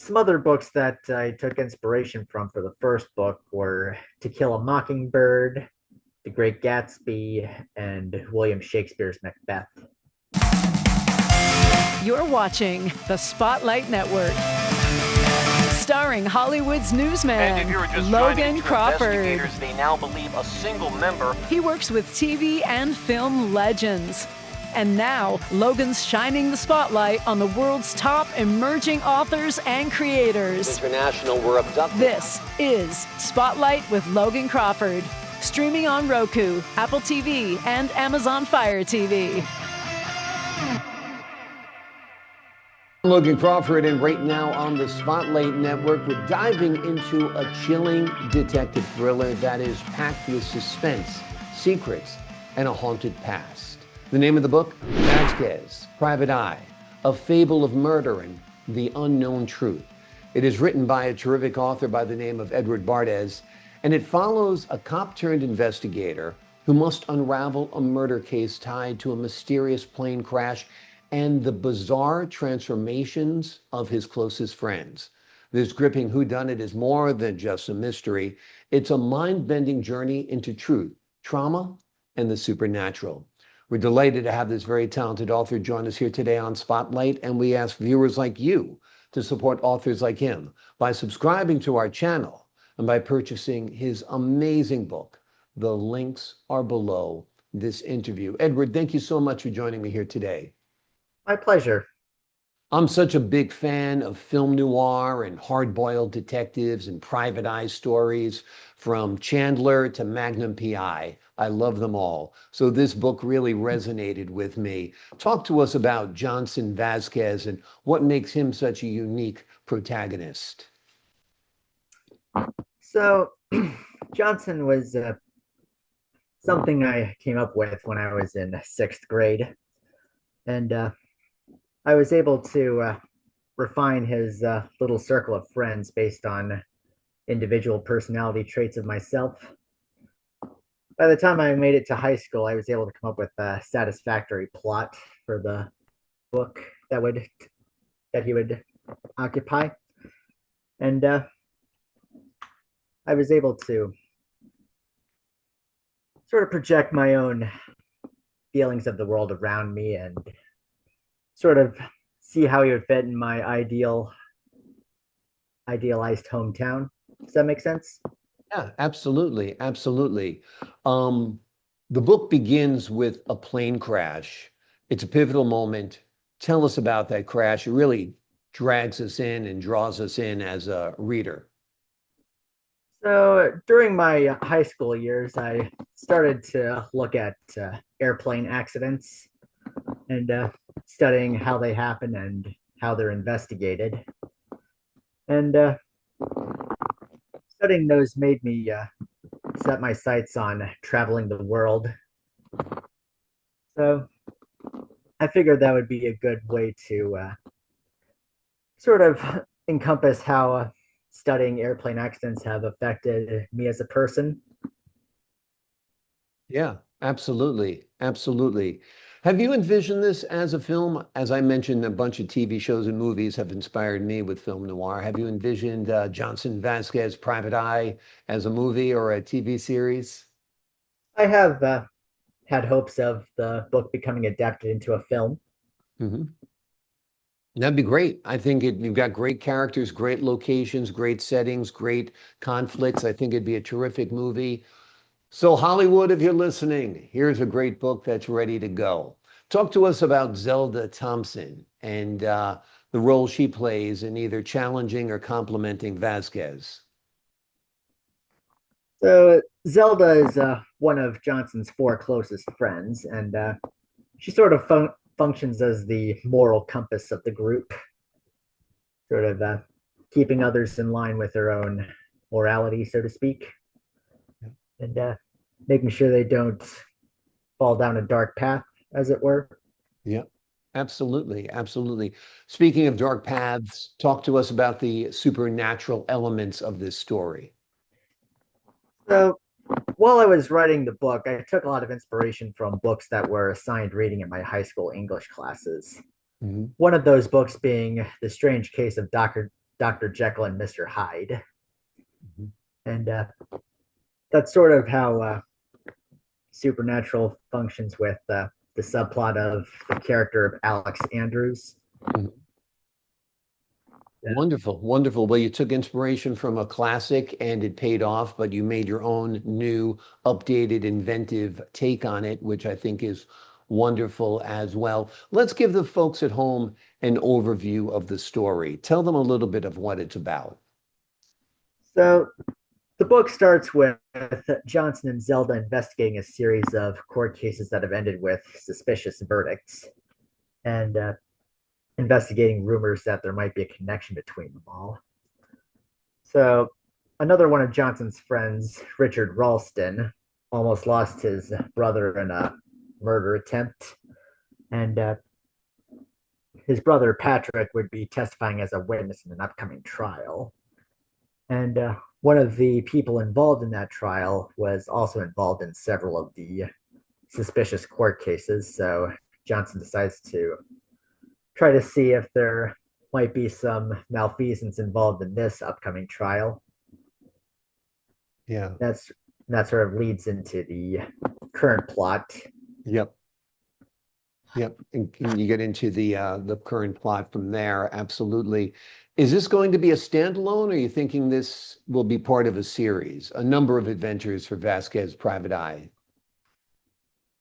some other books that I took inspiration from for the first book were To Kill a Mockingbird, The Great Gatsby, and William Shakespeare's Macbeth. You're watching the Spotlight Network, starring Hollywood's newsman, Logan Crawford. They now believe a single member. He works with TV and film legends. And now, Logan's shining the spotlight on the world's top emerging authors and creators. International were abducted. This is Spotlight with Logan Crawford, streaming on Roku, Apple TV, and Amazon Fire TV. Logan Crawford, and right now on the Spotlight Network, we're diving into a chilling detective thriller that is packed with suspense, secrets, and a haunted past. The name of the book, Vasquez Private Eye, A Fable of Murder and the Unknown Truth. It is written by a terrific author by the name of Bardes, and it follows a cop-turned-investigator who must unravel a murder case tied to a mysterious plane crash and the bizarre transformations of his closest friends. This gripping whodunit is more than just a mystery. It's a mind-bending journey into truth, trauma, and the supernatural. We're delighted to have this very talented author join us here today on Spotlight, and we ask viewers like you to support authors like him by subscribing to our channel and by purchasing his amazing book. The links are below this interview. Edward, thank you so much for joining me here today. My pleasure. I'm such a big fan of film noir and hard-boiled detectives and private eye stories, from Chandler to Magnum PI. I love them all. So this book really resonated with me. Talk to us about Johnson Vasquez and what makes him such a unique protagonist. So Johnson was something I came up with when I was in sixth grade. And I was able to refine his little circle of friends based on individual personality traits of myself. By the time I made it to high school, I was able to come up with a satisfactory plot for the book that he would occupy. And I was able to sort of project my own feelings of the world around me and sort of see how he would fit in my idealized hometown. Does that make sense? Yeah, absolutely. Absolutely. The book begins with a plane crash. It's a pivotal moment. Tell us about that crash. It really drags us in and draws us in as a reader. So during my high school years, I started to look at airplane accidents and studying how they happen and how they're investigated. And studying those made me set my sights on traveling the world. So I figured that would be a good way to sort of encompass how studying airplane accidents have affected me as a person. Yeah, absolutely. Absolutely. Have you envisioned this as a film? As I mentioned, a bunch of TV shows and movies have inspired me with film noir. Have you envisioned Johnson Vasquez Private Eye as a movie or a TV series? I have had hopes of the book becoming adapted into a film. Mm-hmm. That'd be great. I think you've got great characters, great locations, great settings, great conflicts. I think it'd be a terrific movie. So Hollywood, if you're listening, here's a great book that's ready to go. Talk to us about Zelda Thompson and the role she plays in either challenging or complimenting Vasquez. So Zelda is one of Johnson's four closest friends, and she sort of functions as the moral compass of the group, sort of keeping others in line with their own morality, so to speak, and making sure they don't fall down a dark path, as it were. Yeah, absolutely. Absolutely. Speaking of dark paths, talk to us about the supernatural elements of this story. So while I was writing the book, I took a lot of inspiration from books that were assigned reading in my high school English classes. Mm-hmm. One of those books being The Strange Case of Dr. Jekyll and Mr. Hyde. Mhm. And that's sort of how Supernatural functions with the subplot of the character of Alex Andrews. Mhm. Yeah. Wonderful, wonderful. Well, you took inspiration from a classic and it paid off, but you made your own new, updated, inventive take on it, which I think is wonderful as well. Let's give the folks at home an overview of the story. Tell them a little bit of what it's about. So the book starts with Johnson and Zelda investigating a series of court cases that have ended with suspicious verdicts and investigating rumors that there might be a connection between them all. So another one of Johnson's friends, Richard Ralston, almost lost his brother in a murder attempt. And his brother, Patrick, would be testifying as a witness in an upcoming trial. And one of the people involved in that trial was also involved in several of the suspicious court cases. So Johnson decides to try to see if there might be some malfeasance involved in this upcoming trial. Yeah. That sort of leads into the current plot. Yep. Yep. And you get into the current plot from there. Absolutely. Is this going to be a standalone, or are you thinking this will be part of a series, a number of adventures for Vasquez Private Eye?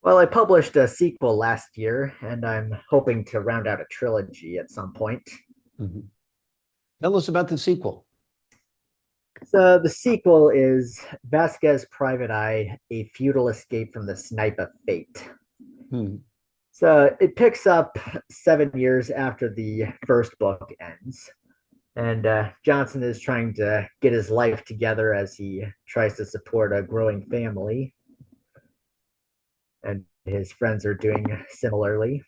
Well, I published a sequel last year, and I'm hoping to round out a trilogy at some point. Mhm. Tell us about the sequel. So the sequel is Vasquez Private Eye, A Futile Escape from the Snipe of Fate. Hmm. So it picks up 7 years after the first book ends. And Johnson is trying to get his life together as he tries to support a growing family. And his friends are doing similarly.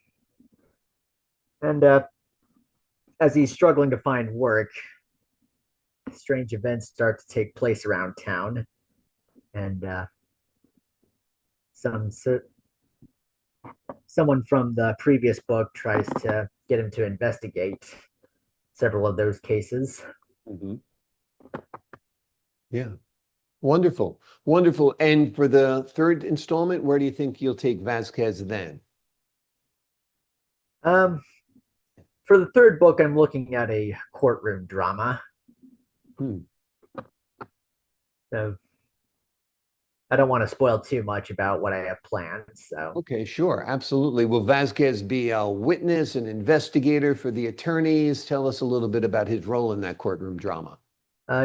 And as he's struggling to find work, strange events start to take place around town. And someone from the previous book tries to get him to investigate several of those cases. Mm-hmm. Yeah. Wonderful. Wonderful. And for the third installment, where do you think you'll take Vasquez then? For the third book, I'm looking at a courtroom drama. Hmm. So I don't want to spoil too much about what I have planned. So Okay, sure. Absolutely. Will Vasquez be a witness, an investigator for the attorneys? Tell us a little bit about his role in that courtroom drama.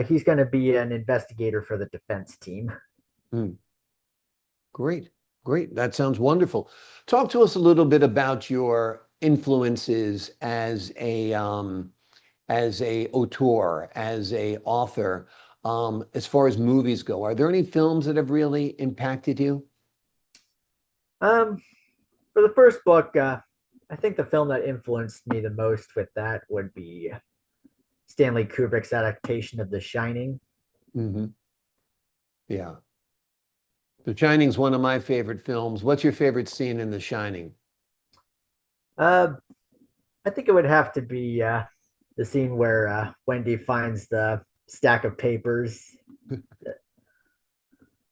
he's going to be an investigator for the defense team. Hmm. Great. Great. That sounds wonderful. Talk to us a little bit about your influences as a auteur, as a author, as far as movies go. Are there any films that have really impacted you? For the first book, I think the film that influenced me the most with that would be Stanley Kubrick's adaptation of The Shining. Mm-hmm. Yeah. The Shining is one of my favorite films. What's your favorite scene in The Shining? I think it would have to be the scene where Wendy finds the stack of papers.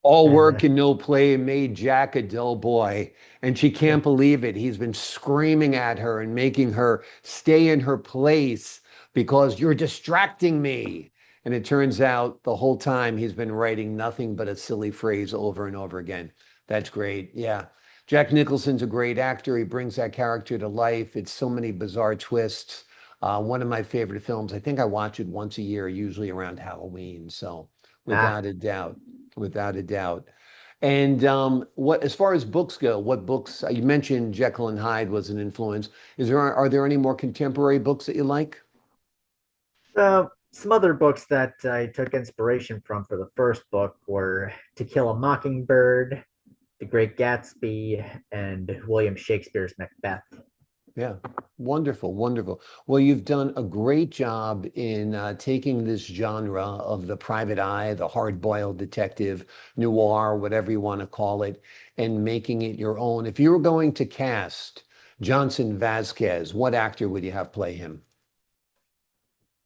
All And work and no play made Jack a dull boy, and she can't believe it. He's been screaming at her and making her stay in her place because you're distracting me. And it turns out the whole time he's been writing nothing but a silly phrase over and over again. That's great. Yeah. Jack Nicholson's a great actor. He brings that character to life. It's so many bizarre twists. One of my favorite films. I think I watch it once a year, usually around Halloween. So ah, without a doubt, without a doubt. And what, as far as books go, what books, you mentioned Jekyll and Hyde was an influence. Are there any more contemporary books that you like? so some other books that I took inspiration from for the first book were To Kill a Mockingbird, The Great Gatsby, and William Shakespeare's Macbeth. Yeah, wonderful, wonderful. Well, you've done a great job in taking this genre of the private eye, the hard-boiled detective, noir, whatever you want to call it, and making it your own. If you were going to cast Johnson Vasquez, what actor would you have play him?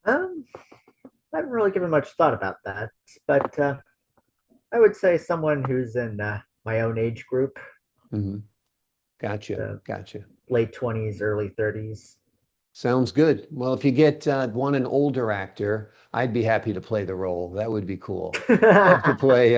Um, I haven't really given much thought about that, but I would say someone who's in my own age group, Hmm. Gotcha, the gotcha. late 20s, early 30s. Sounds good. Well, if you get one an older actor, I'd be happy to play the role. That would be cool. Love to play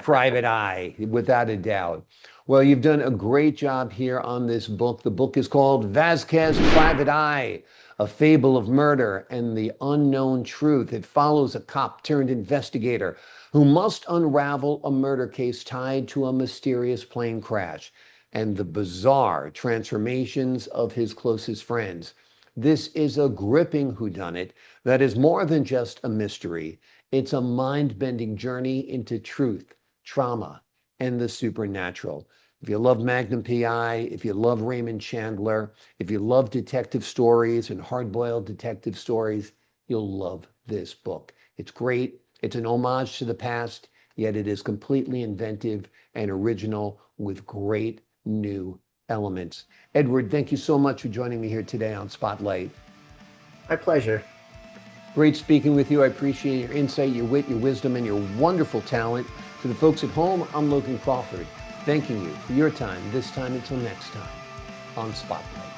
Private Eye, without a doubt. Well, you've done a great job here on this book. The book is called Vasquez Private Eye, A Fable of Murder and the Unknown Truth. It follows a cop turned investigator who must unravel a murder case tied to a mysterious plane crash and the bizarre transformations of his closest friends. This is a gripping whodunit that is more than just a mystery. It's a mind-bending journey into truth, trauma, and the supernatural. If you love Magnum PI, if you love Raymond Chandler, if you love detective stories and hard-boiled detective stories, you'll love this book. It's great. It's an homage to the past, yet it is completely inventive and original with great new elements. Edward, thank you so much for joining me here today on Spotlight. My pleasure. Great speaking with you. I appreciate your insight, your wit, your wisdom, and your wonderful talent. To the folks at home, I'm Logan Crawford, thanking you for your time, this time until next time on Spotlight.